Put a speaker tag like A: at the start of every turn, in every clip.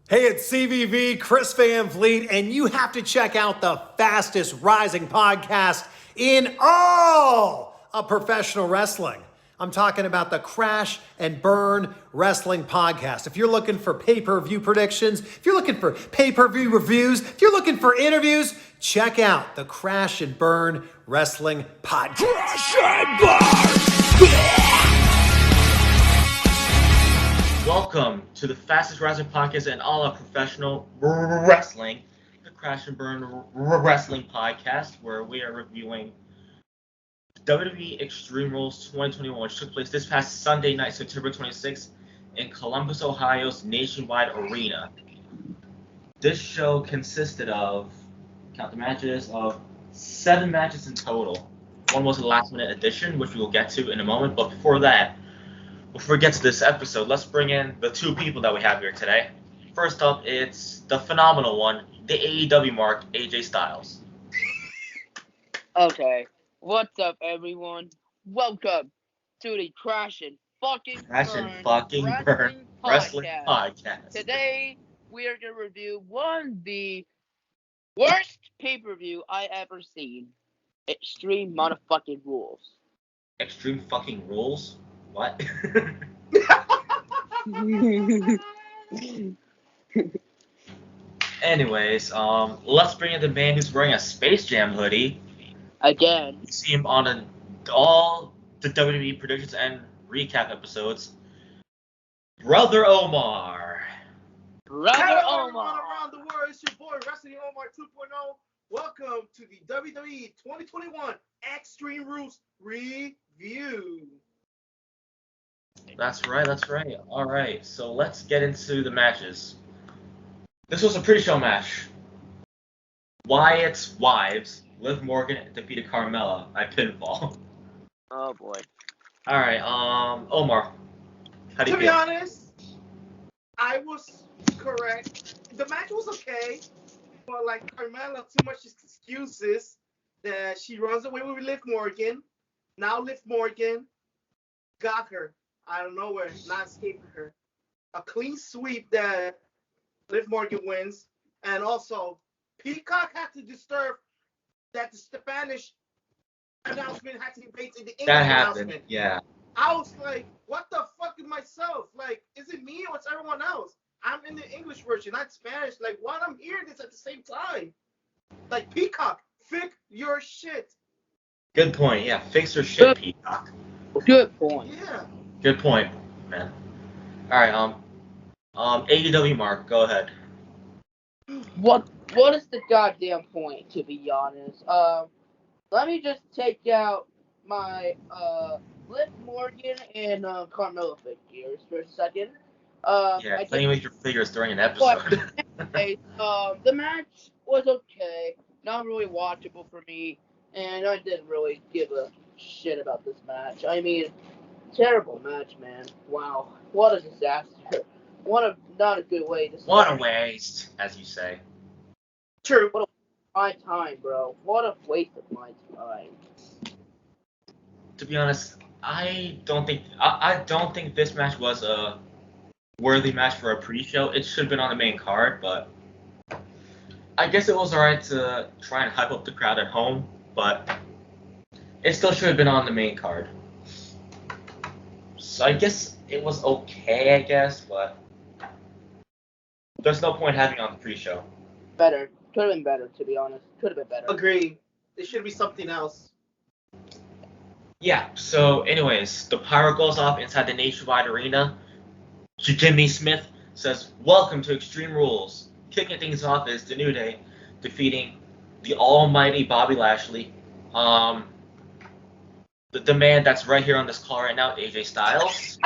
A: Hey, it's CVV, Chris Van Vliet, and you have to check out the fastest rising podcast in all of professional wrestling. I'm talking about the Crash and Burn Wrestling Podcast. If you're looking for pay-per-view predictions, if you're looking for pay-per-view reviews, if you're looking for interviews, check out the Crash and Burn Wrestling Podcast. Crash and Burn!
B: Welcome to the fastest rising podcast in all of professional wrestling, the Crash and Burn Wrestling Podcast, where we are reviewing WWE Extreme Rules 2021, which took place this past Sunday night, September 26th, in Columbus, Ohio's Nationwide Arena. This show consisted of, count the matches, of 7 matches in total. One was a last-minute addition, which we will get to in a moment, but before we get to this episode, let's bring in the 2 people that we have here today. First up, it's the phenomenal one, the AEW mark, AJ Styles.
C: Okay, what's up, everyone? Welcome to the Crash and Burn
B: Wrestling Podcast.
C: Today, we are going to review one of the worst pay-per-view I ever seen. Extreme motherfucking Rules.
B: Extreme fucking Rules? What? Anyways, let's bring in the man who's wearing a Space Jam hoodie.
C: Again.
B: You see him on all the WWE predictions and recap episodes. Brother Omar.
D: Hello, everyone around the world. It's your boy, Wrestling Omar 2.0. Welcome to the WWE 2021 Extreme Rules review.
B: That's right. Alright, so let's get into the matches. This was a pre-show match. Wyatt's wives, Liv Morgan, defeated Carmella by pinfall.
C: Oh, boy.
B: Alright, Omar, how do you feel?
D: To be honest, I was correct. The match was okay, but like Carmella, too much excuses that she runs away with Liv Morgan. Now Liv Morgan got her out of nowhere, not escaping her. A clean sweep that Liv Morgan wins, and also Peacock had to disturb that the Spanish announcement had to be based in the English announcement.
B: Yeah.
D: I was like, what the fuck is myself? Like, is it me or it's everyone else? I'm in the English version, not Spanish. Like, why I'm hearing this at the same time? Like, Peacock, fix your shit.
B: Good point. Yeah, fix your shit, Peacock.
C: Good point.
D: Yeah.
B: Good point, man. All right, AEW Mark, go ahead.
C: What is the goddamn point, to be honest? Let me just take out my Liv Morgan and Carmella figures for a second.
B: Playing with your figures during an episode.
C: Okay, the match was okay, not really watchable for me, and I didn't really give a shit about this match. I mean, terrible match, man. Wow, what a disaster. Not a good way to start.
B: What a waste, as you say.
D: True.
C: What a my time, bro. What a waste of my time.
B: To be honest, I don't think this match was a worthy match for a pre-show. It should have been on the main card, but I guess it was alright to try and hype up the crowd at home, but it still should have been on the main card. So I guess it was okay, but there's no point having it on the pre-show.
C: Better. Could have been better, to be honest. Could have been better.
D: Agreed. It should be something else.
B: Yeah, so anyways, the pyro goes off inside the Nationwide Arena. Jimmy Smith says, "Welcome to Extreme Rules." Kicking things off is the New Day defeating the almighty Bobby Lashley. The man that's right here on this call right now, AJ Styles,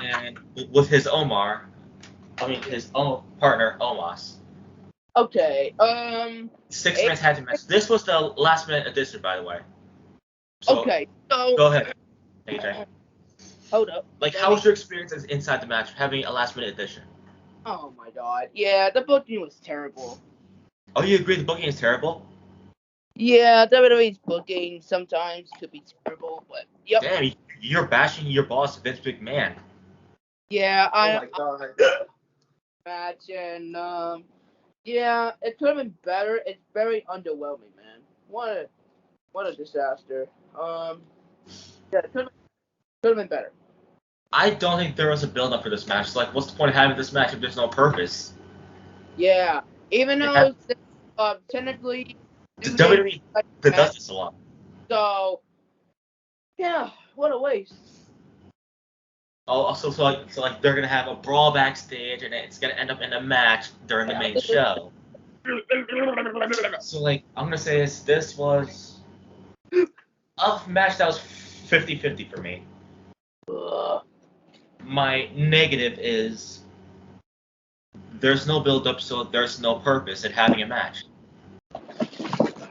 B: and with his his own partner, Omos.
C: Okay,
B: 6-man tag team match. This was the last minute addition, by the way. So,
C: okay, so...
B: Go ahead, AJ.
C: Hold up.
B: Like, how was your experience inside the match, having a last minute addition?
C: Oh my god. Yeah, the booking was terrible.
B: Oh, you agree the booking is terrible?
C: Yeah, WWE's booking sometimes could be terrible, but yep.
B: Damn, you're bashing your boss, Vince McMahon.
C: Yeah,
D: Oh my god.
C: match, and yeah, it could have been better. It's very underwhelming, man. What a disaster. Yeah, it could have been better.
B: I don't think there was a build-up for this match. It's like, what's the point of having this match if there's no purpose?
C: Yeah, even
B: It
C: though technically
B: The
C: New Day
B: WWE that does this a lot.
C: so yeah, what a waste.
B: Oh, also, so like they're gonna have a brawl backstage, and it's gonna end up in a match during the main show. So like, I'm gonna say this was a match that was 50-50 for me.
C: Ugh.
B: My negative is there's no build up, so there's no purpose in having a match.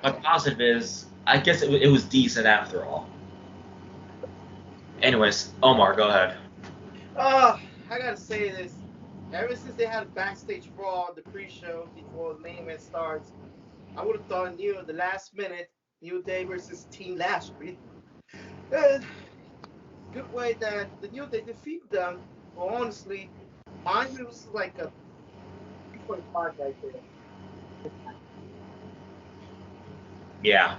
B: My positive is I guess it was decent after all. Anyways, Omar, go ahead.
D: I gotta say this. Ever since they had a backstage brawl, the pre-show before the main event starts, I would have thought the last minute New Day versus Team Lashley. And good way that the New Day defeated them. But honestly, mine was like a 3.5 right there.
B: Yeah.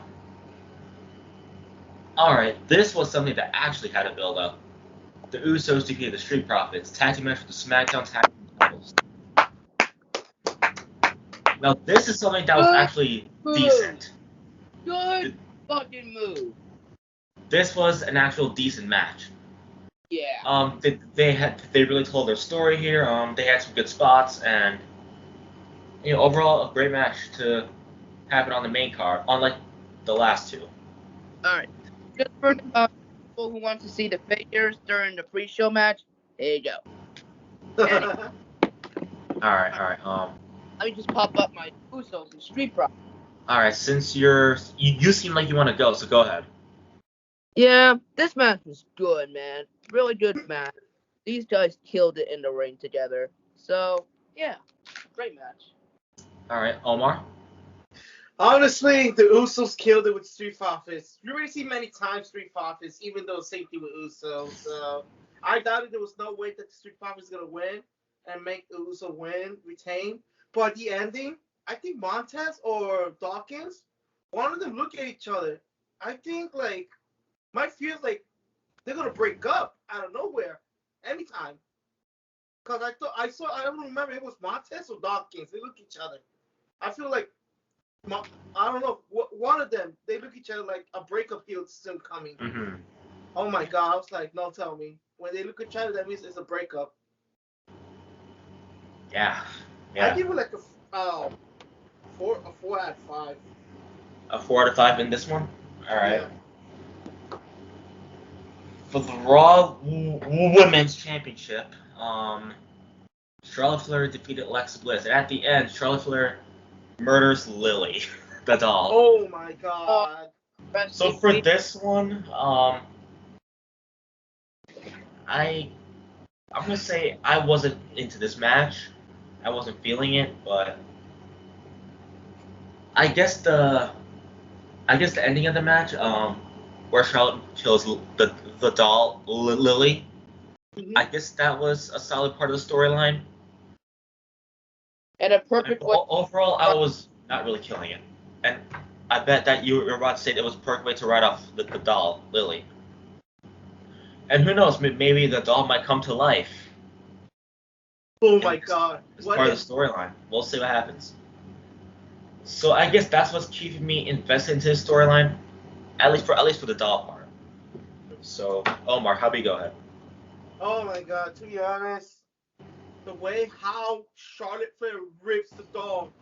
B: Alright, this was something that actually had a build up. The Usos defeated the Street Profits, tag team match for the SmackDown tag team titles. Now this is something that was actually decent.
C: Good fucking move.
B: This was an actual decent match.
C: Yeah.
B: They really told their story here. They had some good spots, and overall a great match to have it on the main card, unlike the last two.
C: All right. Just for people who want to see the figures during the pre-show match, here you go.
B: All right.
C: Let me just pop up my Usos and Street Profits.
B: All right. Since you seem like you want to go, so go ahead.
C: Yeah, this match was good, man. Really good match. These guys killed it in the ring together. So, yeah, great match.
B: All right, Omar.
D: Honestly, the Usos killed it with Street Profits. You already see many times Street Profits, even though same thing with Usos. So I doubted there was no way that the Street Profits gonna win and make the Uso win, retain. But at the ending, I think Montez or Dawkins, one of them look at each other. I think like might feel like they're gonna break up out of nowhere anytime. Cause I don't remember it was Montez or Dawkins. They look at each other. I feel like I don't know. One of them, they look at each other like a breakup deal is soon coming.
B: Mm-hmm.
D: Oh my god! I was like, no, tell me. When they look at each other, that means it's a breakup.
B: Yeah.
D: I give it like a 4 out of 5.
B: A 4 out of 5 in this one. All right.
D: Yeah.
B: For the Raw Women's Championship, Charlotte Flair defeated Alexa Bliss, and at the end, Charlotte Flair murders Lily, the doll.
D: Oh my god.
B: So for this one, I'm gonna say I wasn't into this match. I wasn't feeling it, but I guess the ending of the match, where Charlotte kills the doll Lily,
D: Mhm.
B: I guess that was a solid part of the storyline.
C: And a perfect way.
B: Overall, I was not really killing it, and I bet that you were about to say it was a perfect way to write off the doll Lily. And who knows, maybe the doll might come to life.
D: Oh my god.
B: It's part of the storyline. We'll see what happens. So I guess that's what's keeping me invested into this storyline, at least for the doll part. So Omar, how about you go ahead?
D: Oh my god. To be honest, the way how Charlotte Flair rips the doll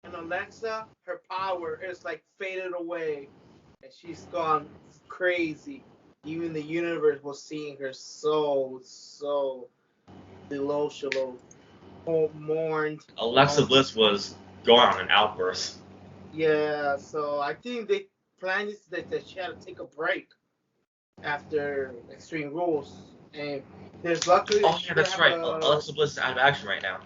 D: and Alexa, her power is like faded away, and she's gone crazy. Even the universe was seeing her so delusional, mourned.
B: Alexa Bliss was going on an outburst.
D: Yeah, so I think they planned this that she had to take a break after Extreme Rules, and there's luckily.
B: Oh yeah, that's right. Alexa Bliss is out of action right now.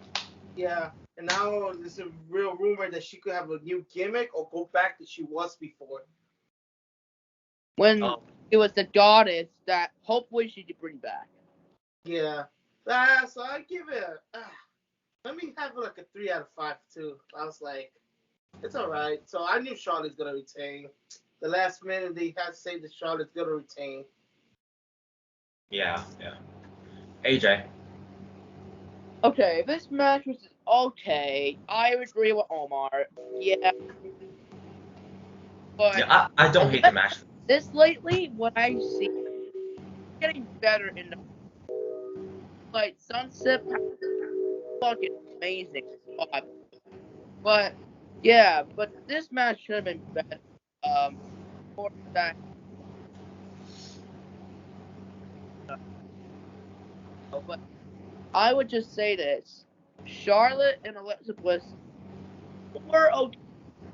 D: Yeah, and now there's a real rumor that she could have a new gimmick or go back to she was before.
C: When it was the goddess that hopefully she could bring back.
D: Yeah, so I give it let me have like a 3 out of 5 too. I was like, it's all right. So I knew Charlotte's gonna retain. The last minute they had to say that Charlotte's gonna retain.
B: Yeah. AJ.
C: Okay, this match was okay. I agree with Omar. Yeah, but
B: Yeah, I don't hate the match.
C: this lately, what I see getting better in the like Sunset fucking amazing spot. But yeah, but this match should have been better. For that. But I would just say this: Charlotte and Alexa Bliss were okay.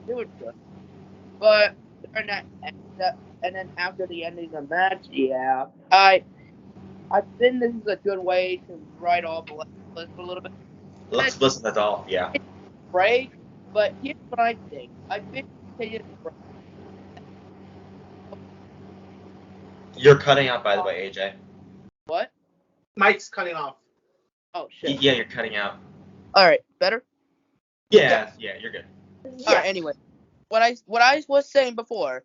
C: They were good, but during and then after the ending of the match, yeah, I think this is a good way to write off Alexa Bliss for a little bit.
B: Let's listen to that all. Yeah.
C: Break, but here's what I think. I think they did break.
B: You're cutting out, by the way, AJ.
C: What?
D: Mike's cutting off.
C: Oh shit.
B: Yeah, you're cutting out.
C: All right, better.
B: Yeah, you're good.
C: All right. Anyway, what I was saying before,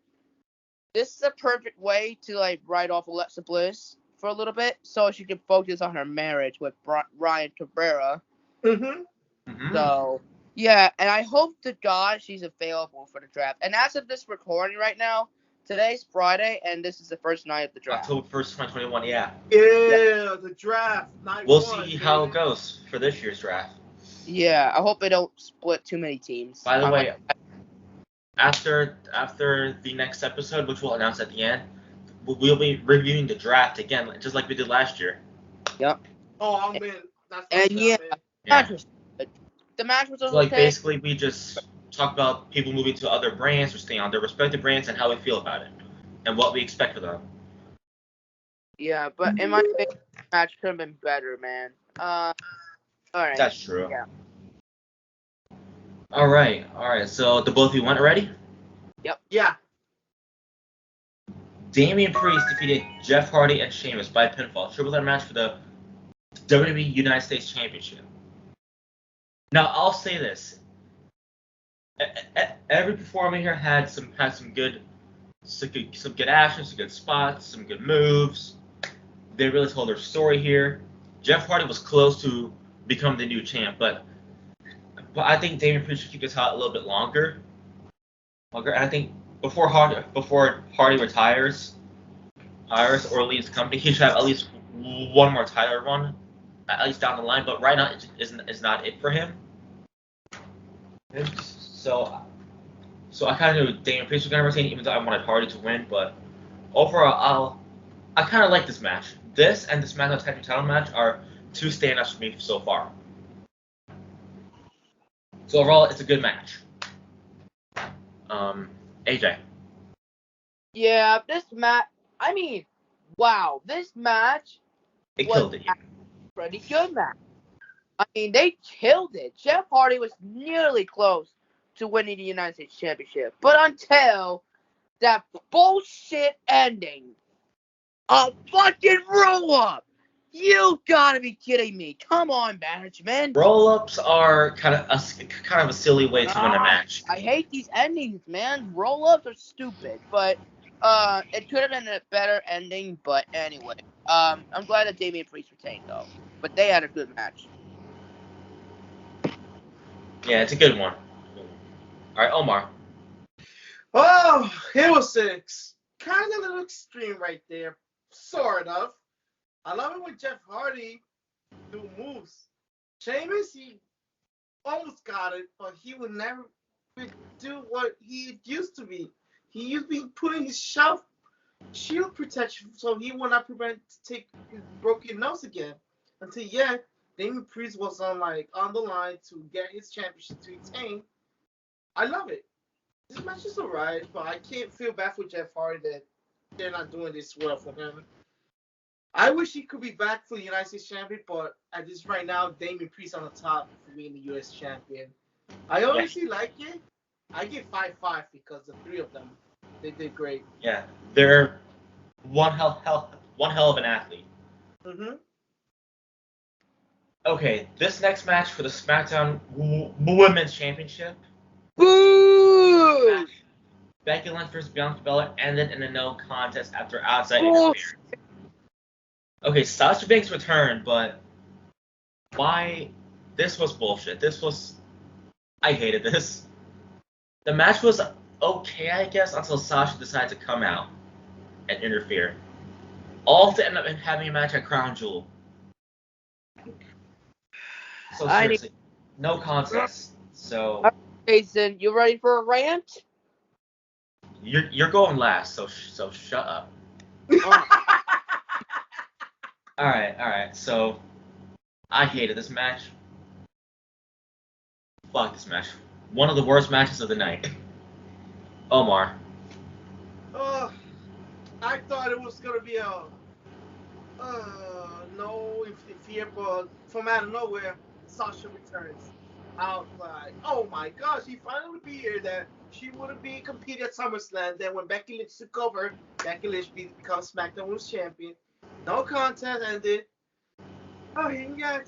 C: this is a perfect way to like write off Alexa Bliss for a little bit, so she can focus on her marriage with Ryan Cabrera.
B: Mm-hmm.
C: So yeah, and I hope to God she's available for the draft. And as of this recording right now, today's Friday, and this is the first night of the draft.
B: October 1st, 2021. Yeah.
D: Yeah, the draft.
B: We'll see how it goes for this year's draft.
C: Yeah, I hope they don't split too many teams.
B: By the way, after the next episode, which we'll announce at the end, we'll be reviewing the draft again, just like we did last year.
C: Yep.
D: Oh man, that's
C: and yeah, the match was okay.
B: So, like, basically, we just talk about people moving to other brands or staying on their respective brands and how we feel about it and what we expect for them.
C: Yeah, but in my opinion, the match could have been better, man. All right.
B: That's true.
C: Yeah.
B: All right. So, the both of you went already?
C: Yep.
D: Yeah.
B: Damian Priest defeated Jeff Hardy and Sheamus by pinfall. Triple threat match for the WWE United States Championship. Now, I'll say this: every performer here had some good action, some good spots, some good moves. They really told their story here. Jeff Hardy was close to becoming the new champ, but I think Damian Priest should keep this out a little bit longer. And I think before Hardy retires or leaves the company, he should have at least one more title run, at least down the line. But right now, it is not it for him. So I kind of knew Damian Priest was going to retain, even though I wanted Hardy to win. But overall, I kind of like this match. This and the SmackDown Tag Team Title match are two standouts for me so far. So overall, it's a good match. AJ.
C: Yeah, this match. I mean, wow, this match.
B: It killed it.
C: Pretty good match. I mean, they killed it. Jeff Hardy was nearly close to winning the United States Championship, but until that bullshit ending, a fucking roll up. You gotta be kidding me! Come on, management.
B: Roll-ups are kind of a silly way to win a match.
C: I hate these endings, man. Roll-ups are stupid, but it could have been a better ending. But anyway, I'm glad that Damian Priest retained though. But they had a good match.
B: Yeah, it's a good one. All right, Omar.
D: Oh, it was kind of a little extreme right there, sort of. I love it when Jeff Hardy do moves. Sheamus, he almost got it, but he would never do what he used to be. He used to be putting his shield protection so he would not take his broken nose again. Until Damian Priest was on the line to get his championship to retain. I love it. This match is alright, but I can't feel bad for Jeff Hardy that they're not doing this well for him. I wish he could be back for the United States Champion, but at this right now, Damian Priest on the top for being the US Champion. I honestly like it. I give 5-5 because the three of them, they did great.
B: Yeah, they're one hell of an athlete.
D: Mm-hmm.
B: Okay, this next match for the SmackDown Women's Championship.
C: Boo!
B: Becky Lynch versus Bianca Belair ended in a no contest after outside
C: Bullshit.
B: interference. Okay, Sasha Banks returned, but why? This was bullshit. I hated this. The match was okay, I guess, until Sasha decided to come out and interfere. All to end up having a match at Crown Jewel. So seriously, no contest. So
C: Jason, you ready for a rant?
B: you're going last. So shut up. All right. So I hated this match. Fuck this match. One of the worst matches of the night. Omar.
D: I thought it was gonna be a no fear, but from out of nowhere, Sasha returns. I was like, oh my gosh, she finally be here. That she wouldn't be competing at SummerSlam. Then when Becky Lynch took over, Becky Lynch becomes SmackDown Women's Champion. No contest ended. Oh, you got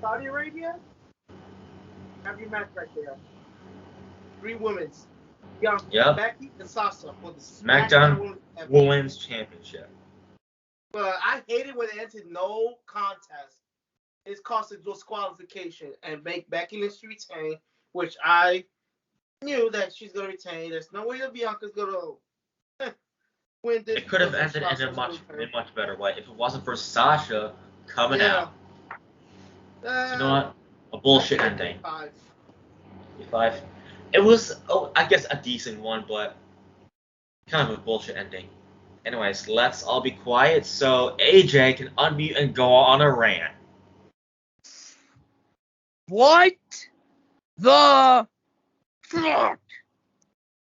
D: Saudi Arabia. Every match right there. 3 women's. Bianca,
B: Yep.
D: Becky, and Sasha for the
B: SmackDown Women's Championship.
D: But I hate it when it entered no contest. It's costing disqualification and make Becky Lynch retain, which I knew that she's gonna retain. There's no way that Bianca's gonna win this.
B: It could have ended in a much better way if it wasn't for Sasha coming out. You know what? A bullshit ending. 5. It was, I guess, a decent one, but kind of a bullshit ending. Anyways, let's all be quiet so AJ can unmute and go on a rant.
C: What the fuck?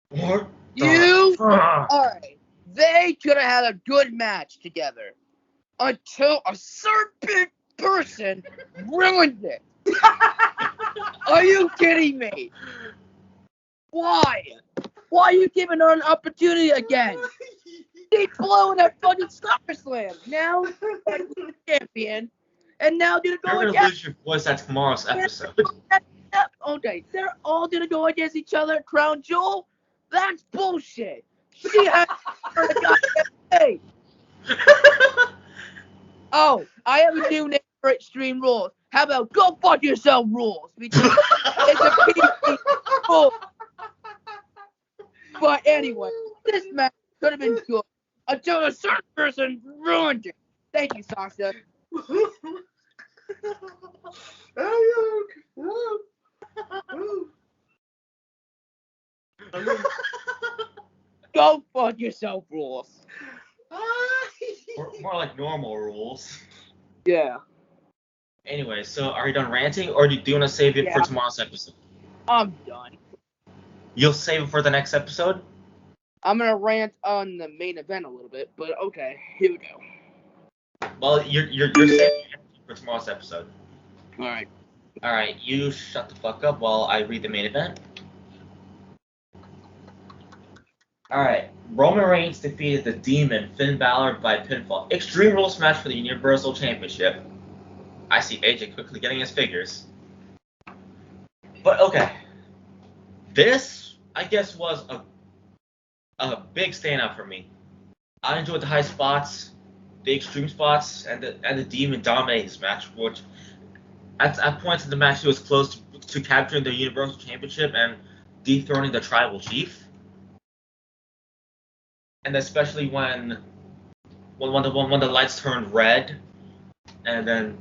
B: What?
C: You? Alright. They could have had a good match together. Until a certain person ruined it. Are you kidding me? Why? Why are you giving her an opportunity again? She blew in that fucking SummerSlam. Now she's champion. And now gonna go
B: You're gonna
C: against.
B: lose your voice at tomorrow's episode.
C: Okay, they're all gonna go against each other at Crown Jewel? That's bullshit. She had her goddamn. Oh, I have a new name for Extreme Rules. How about Go Fuck Yourself Rules? Because it's a PC rule. But anyway, this match could have been good until a certain person ruined it. Thank you, Sasha. Go fuck yourself, rules.
B: More like normal rules.
C: Yeah,
B: Anyway, so are you done ranting, or do you want to save it for
C: Yeah.
B: tomorrow's episode?
C: I'm done.
B: You'll save it for the next episode?
C: I'm gonna rant on the main event a little bit, but okay, here we go.
B: Well, you're saving it for tomorrow's episode.
C: Alright.
B: Alright, you shut the fuck up while I read the main event. Alright, Roman Reigns defeated the Demon Finn Balor by pinfall. Extreme Rules match for the Universal Championship. I see AJ quickly getting his figures. But okay. This, I guess, was a big standout for me. I enjoyed the high spots, the extreme spots, and the Demon dominated this match, which at points in the match he was close to capturing the Universal Championship and dethroning the Tribal Chief. And especially when the lights turned red, and then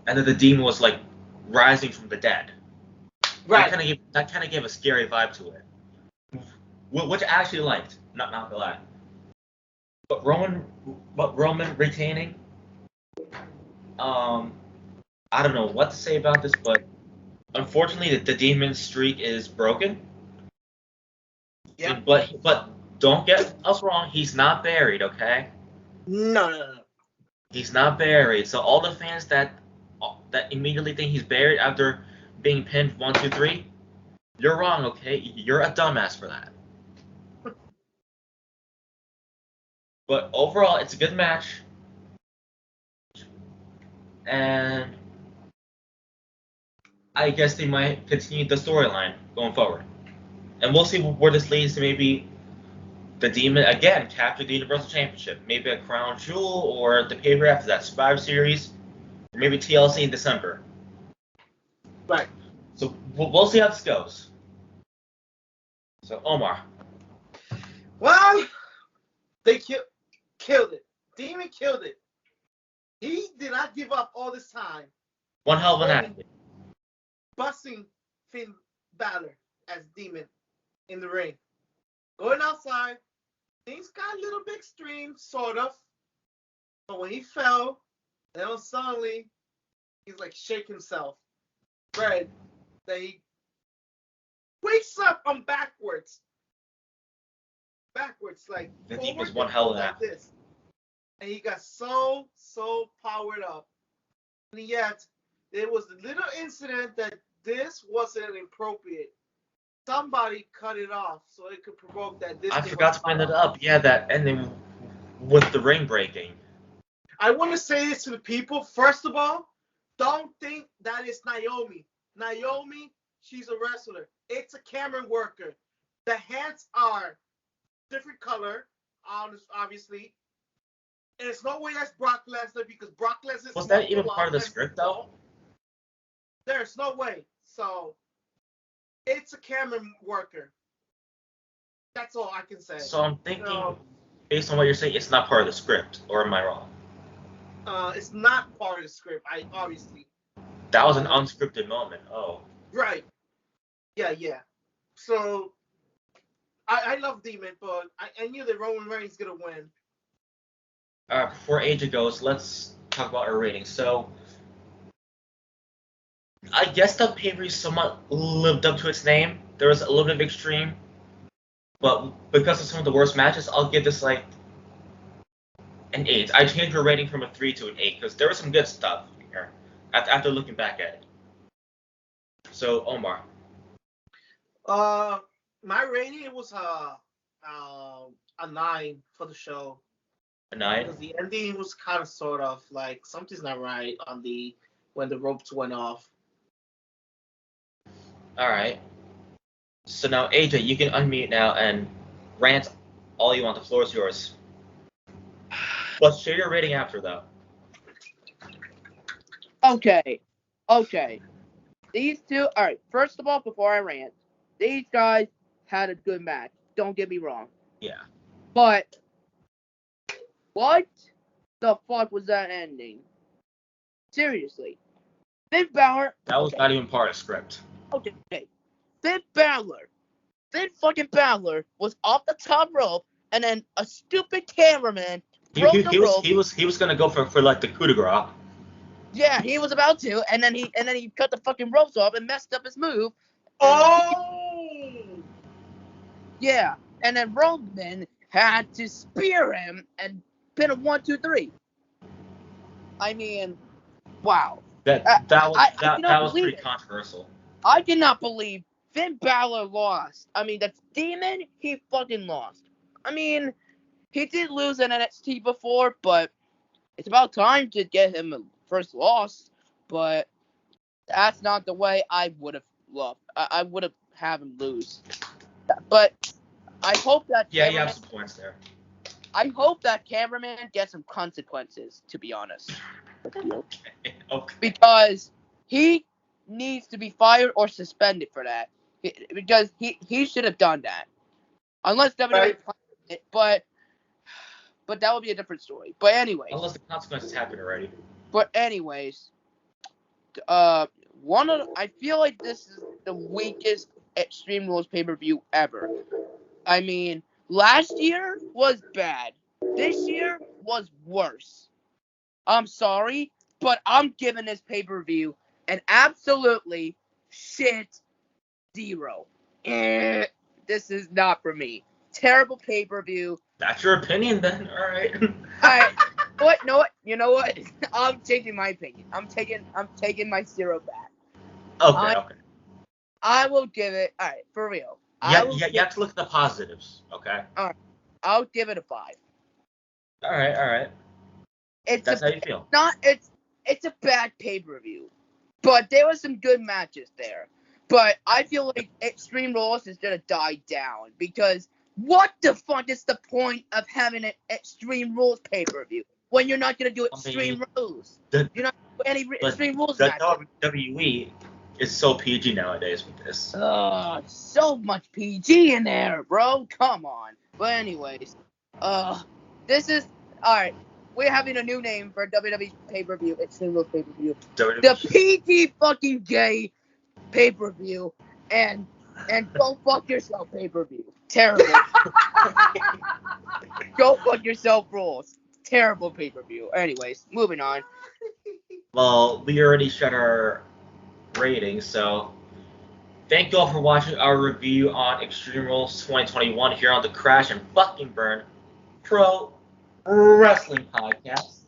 B: the Demon was like rising from the dead.
D: Right.
B: That kind of gave a scary vibe to it, which I actually liked. Not gonna lie. But Roman retaining. I don't know what to say about this, but unfortunately the Demon's streak is broken.
D: Yeah.
B: But don't get us wrong. He's not buried, okay?
D: No.
B: He's not buried. So all the fans that immediately think he's buried after being pinned 1, 2, 3, you're wrong, okay? You're a dumbass for that. But overall, it's a good match. And I guess they might continue the storyline going forward. And we'll see where this leads to. Maybe the Demon, again, capture the Universal Championship. Maybe a Crown Jewel or the pay-per-view after that, Survivor Series. Or maybe TLC in December.
D: Right.
B: So we'll see how this goes. So, Omar.
D: Well, they killed it. Demon killed it. He did not give up all this time.
B: One hell of an athlete.
D: Busting Finn Balor as Demon in the ring. Going outside, things got a little bit extreme, sort of. But when he fell, then suddenly, he's like shake himself. Red. Then he wakes up on backwards. Like
B: The
D: forward,
B: Demon's one hell of an
D: like
B: athlete.
D: this. And he got so powered up. And yet, there was a little incident that this wasn't appropriate. Somebody cut it off so it could provoke that this.
B: I forgot to bring it up. Yeah, that ending with the ring breaking.
D: I want to say this to the people. First of all, don't think that is Naomi. Naomi, she's a wrestler. It's a camera worker. The hands are different color, obviously. And it's no way that's Brock Lesnar because Brock Lesnar.
B: Was that even part of the script, though?
D: There's no way. So, it's a camera worker. That's all I can say.
B: So I'm thinking, based on what you're saying, it's not part of the script, or am I wrong?
D: It's not part of the script. Obviously.
B: That was an unscripted moment. Oh.
D: Right. Yeah. So, I love Demon, but I knew that Roman Reigns gonna win.
B: Before AJ goes, let's talk about our ratings. So, I guess the pay-per-view somewhat lived up to its name. There was a little bit of extreme, but because of some of the worst matches, I'll give this like an 8. I changed my rating from a 3 to an 8 because there was some good stuff here after looking back at it. So, Omar.
D: My rating was a 9 for the show.
B: A 9?
D: Because the ending was kind of sort of like something's not right on when the ropes went off.
B: All right. So now, AJ, you can unmute now and rant all you want. The floor is yours. But share your rating after, though.
C: Okay. These two, alright, first of all, before I rant, these guys had a good match. Don't get me wrong.
B: Yeah.
C: But, what the fuck was that ending? Seriously. Finn Balor.
B: That was not even part of the script.
C: Okay. Finn fucking Balor was off the top rope, and then a stupid cameraman broke the rope.
B: He was gonna go for like the coup de grace.
C: Yeah, he was about to, and then he cut the fucking ropes off and messed up his move.
D: Oh!
C: Yeah, and then Roman had to spear him and pin him 1, 2, 3. I mean, wow.
B: That was pretty controversial.
C: I did not believe Finn Balor lost. I mean, that's Demon, he fucking lost. I mean, he did lose in NXT before, but it's about time to get him a first loss. But that's not the way I would have loved. I would have had him lose. But I hope that
B: you have some points there.
C: I hope that cameraman gets some consequences, to be honest.
B: Okay.
C: Because he needs to be fired or suspended for that. Because he should have done that. Unless WWE planned it, but that would be a different story. But anyways.
B: Unless the consequences happened already.
C: But anyways, I feel like this is the weakest Extreme Rules pay-per-view ever. I mean, last year was bad. This year was worse. I'm sorry, but I'm giving this pay-per-view an absolutely shit 0. This is not for me. Terrible pay-per-view.
B: That's your opinion then, alright.
C: Alright. You know what? I'm taking my opinion. I'm taking my 0 back.
B: Okay.
C: I will give it. Alright, for real.
B: You have to look at the positives, okay?
C: Alright. I'll give it a 5.
B: Alright. That's how you feel.
C: It's a bad pay-per-view. But there were some good matches there. But I feel like Extreme Rules is gonna die down because what the fuck is the point of having an Extreme Rules pay-per-view when you're not gonna do Extreme Rules? You're not gonna do any Extreme Rules
B: The
C: matches.
B: WWE is so PG nowadays with this.
C: So much PG in there, bro. Come on. But anyways, this is alright. We're having a new name for WWE pay-per-view, Extreme Rules pay-per-view. The PG fucking gay pay-per-view and go fuck yourself pay-per-view. Terrible. Go fuck yourself rules. Terrible pay-per-view. Anyways, moving on.
B: Well, we already shut our ratings, so thank you all for watching our review on Extreme Rules 2021 here on the Crash and Fucking Burn Pro Wrestling Podcast.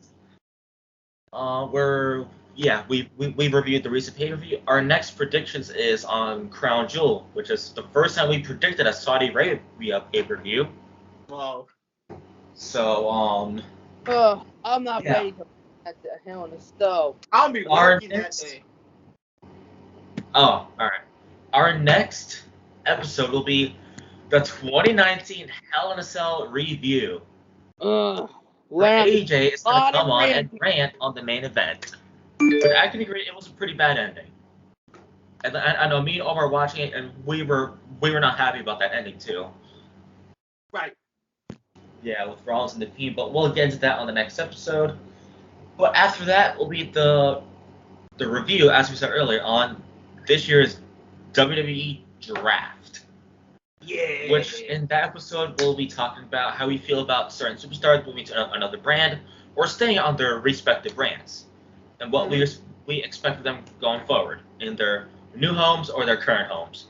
B: We reviewed the recent pay-per-view. Our next predictions is on Crown Jewel, which is the first time we predicted a Saudi Arabia pay-per-view.
D: Wow.
B: So,
C: I'm not ready to at the Hell in a Stove.
D: I'll be working that day.
B: Oh, alright. Our next episode will be the 2019 Hell in a Cell review. Where AJ is going to come on and rant on the main event. But I can agree, it was a pretty bad ending. And I know me and Omar were watching it, and we were not happy about that ending too.
D: Right.
B: Yeah, with Rollins and the team, but we'll get into that on the next episode. But after that will be the review, as we said earlier, on this year's WWE Draft.
D: Yeah.
B: Which in that episode we'll be talking about how we feel about certain superstars moving to another brand or staying on their respective brands, and what we expect of them going forward in their new homes or their current homes.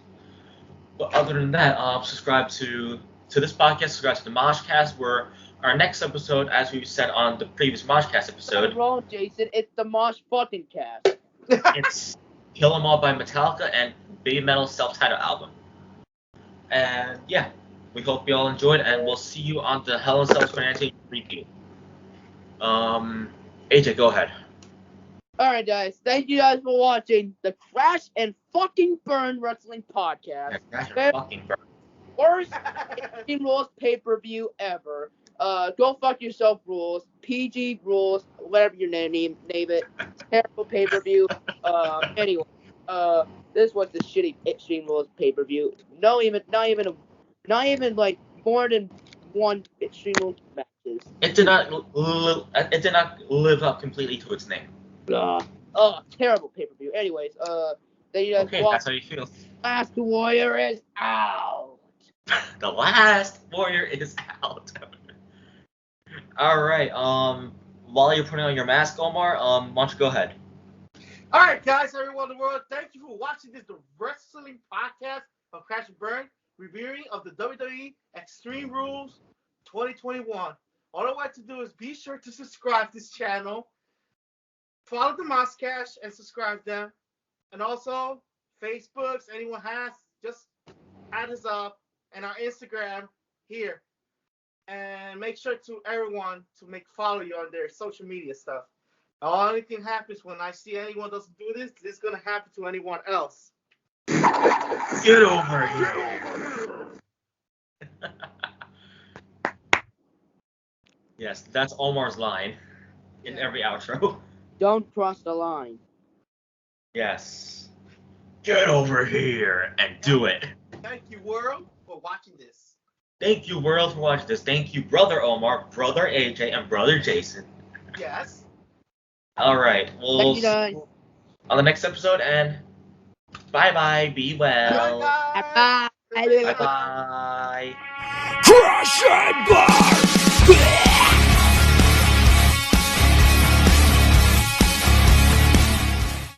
B: But other than that, subscribe to this podcast, subscribe to the Moshcast, where our next episode, as we said on the previous Moshcast episode,
C: what's wrong, Jason? It's the Mosh fucking cast.
B: it's Kill 'Em All by Metallica and Baby Metal's self-titled album. And yeah, we hope you all enjoyed, and we'll see you on the Hell in a Cell 2019 review. AJ, go ahead.
C: Alright, guys. Thank you guys for watching the Crash and Fucking Burn Wrestling Podcast.
B: Crash and Fucking Burn.
C: Worst Extreme Rules pay-per-view ever. Go fuck yourself rules. PG rules, whatever you name it. Terrible pay-per-view. Anyway, this was the shitty Extreme Rules pay-per-view. Not even like more than one Extreme Rules matches.
B: It did not live up completely to its name.
C: Terrible pay-per-view. Anyways, then you guys
B: Okay,
C: watch.
B: that's how you feel.
C: Last Warrior is out.
B: The last warrior is out. All right. While you're putting on your mask, Omar, why don't you go ahead?
D: All right, guys, everyone in the world, thank you for watching this the wrestling podcast of Crash and Burn, reviewing of the WWE Extreme Rules 2021. All I want to do is be sure to subscribe to this channel, follow the Mosscash and subscribe them, and also Facebooks, anyone has, just add us up, and our Instagram here. And make sure to everyone to follow you on their social media stuff. Only thing happens when I see anyone doesn't do this, this is gonna happen to anyone else.
B: Get over here. Yes, that's Omar's line in every outro.
C: Don't cross the line.
B: Yes. Get over here and do it.
D: Thank you, world, for watching this.
B: Thank you, world, for watching this. Thank you, Brother Omar, Brother AJ, and Brother Jason.
D: Yes.
B: All right.
C: Thank
B: We'll
C: you guys.
B: on the next episode, and bye-bye. Be well.
D: Bye, guys.
C: Bye.
B: Bye-bye.
A: Crash and burn!